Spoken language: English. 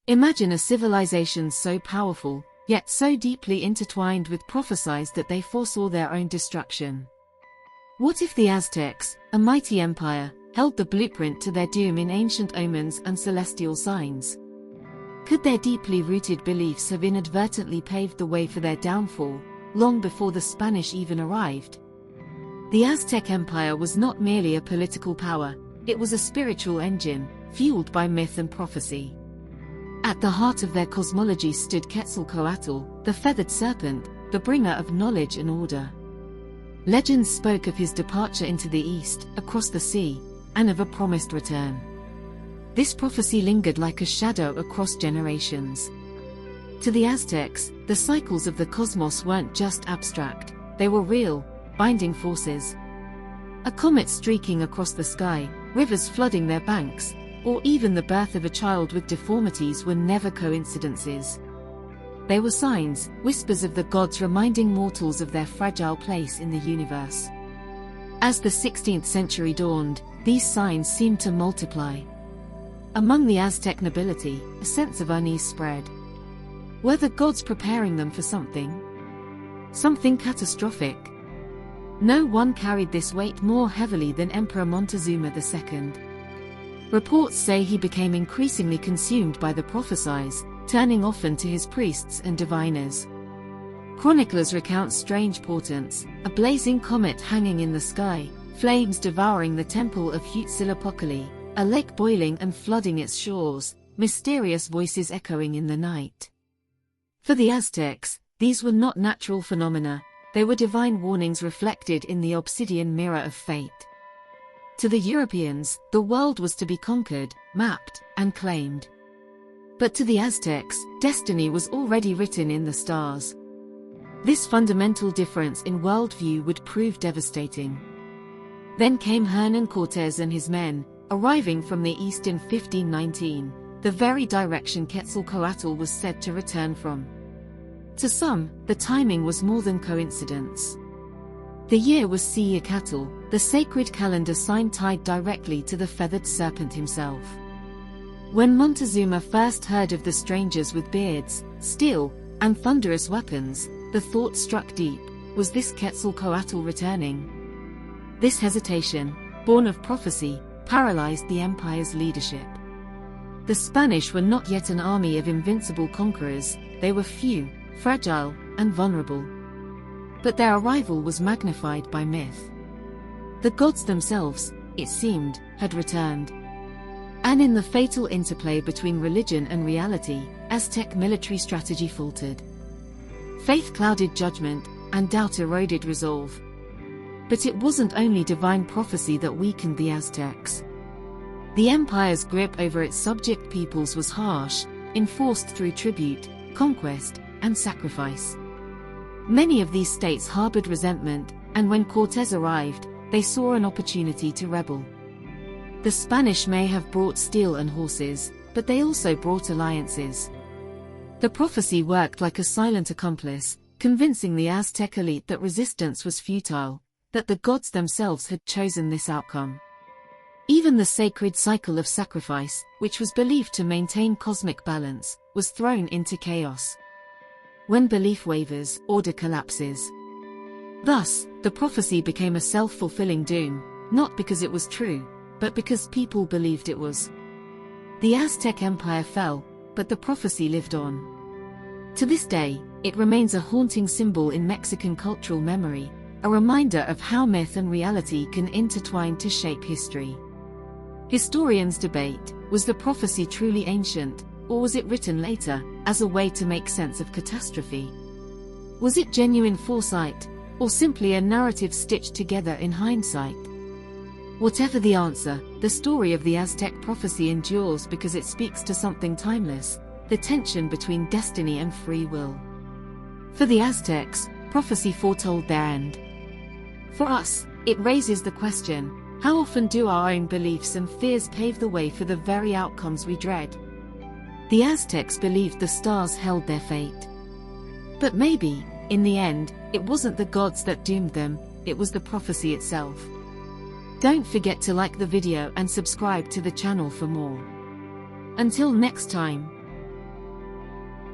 Imagine a civilization so powerful, yet so deeply intertwined with prophecies that they foresaw their own destruction. What if the Aztecs, a mighty empire, held the blueprint to their doom in ancient omens and celestial signs? Could their deeply rooted beliefs have inadvertently paved the way for their downfall, long before the Spanish even arrived? The Aztec Empire was not merely a political power, it was a spiritual engine, fueled by myth and prophecy. At the heart of their cosmology stood Quetzalcoatl, the feathered serpent, the bringer of knowledge and order. Legends spoke of his departure into the east, across the sea, and of a promised return. This prophecy lingered like a shadow across generations. To the Aztecs, the cycles of the cosmos weren't just abstract, they were real, binding forces. A comet streaking across the sky, rivers flooding their banks, or even the birth of a child with deformities were never coincidences. They were signs, whispers of the gods reminding mortals of their fragile place in the universe. As the 16th century dawned, these signs seemed to multiply. Among the Aztec nobility, a sense of unease spread. Were the gods preparing them for something? Something catastrophic? No one carried this weight more heavily than Emperor Montezuma II. Reports say he became increasingly consumed by the prophecies, turning often to his priests and diviners. Chroniclers recount strange portents, a blazing comet hanging in the sky, flames devouring the temple of Huitzilopochtli, a lake boiling and flooding its shores, mysterious voices echoing in the night. For the Aztecs, these were not natural phenomena, they were divine warnings reflected in the obsidian mirror of fate. To the Europeans, the world was to be conquered, mapped, and claimed. But to the Aztecs, destiny was already written in the stars. This fundamental difference in worldview would prove devastating. Then came Hernán Cortés and his men, arriving from the east in 1519, the very direction Quetzalcoatl was said to return from. To some, the timing was more than coincidence. The year was Quetzalcoatl, the sacred calendar sign tied directly to the feathered serpent himself. When Montezuma first heard of the strangers with beards, steel, and thunderous weapons, the thought struck deep: was this Quetzalcoatl returning? This hesitation, born of prophecy, paralyzed the empire's leadership. The Spanish were not yet an army of invincible conquerors, they were few, fragile, and vulnerable. But their arrival was magnified by myth. The gods themselves, it seemed, had returned. And in the fatal interplay between religion and reality, Aztec military strategy faltered. Faith clouded judgment, and doubt eroded resolve. But it wasn't only divine prophecy that weakened the Aztecs. The empire's grip over its subject peoples was harsh, enforced through tribute, conquest, and sacrifice. Many of these states harbored resentment, and when Cortés arrived, they saw an opportunity to rebel. The Spanish may have brought steel and horses, but they also brought alliances. The prophecy worked like a silent accomplice, convincing the Aztec elite that resistance was futile, that the gods themselves had chosen this outcome. Even the sacred cycle of sacrifice, which was believed to maintain cosmic balance, was thrown into chaos. When belief wavers, order collapses. Thus, the prophecy became a self-fulfilling doom, not because it was true, but because people believed it was. The Aztec Empire fell, but the prophecy lived on. To this day, it remains a haunting symbol in Mexican cultural memory, a reminder of how myth and reality can intertwine to shape history. Historians debate, was the prophecy truly ancient, or was it written later, as a way to make sense of catastrophe? Was it genuine foresight, or simply a narrative stitched together in hindsight? Whatever the answer, the story of the Aztec prophecy endures because it speaks to something timeless, the tension between destiny and free will. For the Aztecs, prophecy foretold their end. For us, it raises the question: how often do our own beliefs and fears pave the way for the very outcomes we dread? The Aztecs believed the stars held their fate. But maybe, in the end, it wasn't the gods that doomed them, it was the prophecy itself. Don't forget to like the video and subscribe to the channel for more. Until next time.